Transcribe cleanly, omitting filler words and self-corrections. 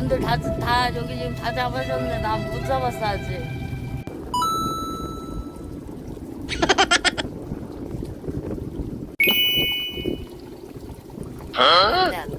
남들 다 여기 지금 다 잡아줬는데 나 못 잡았어 아직. 네.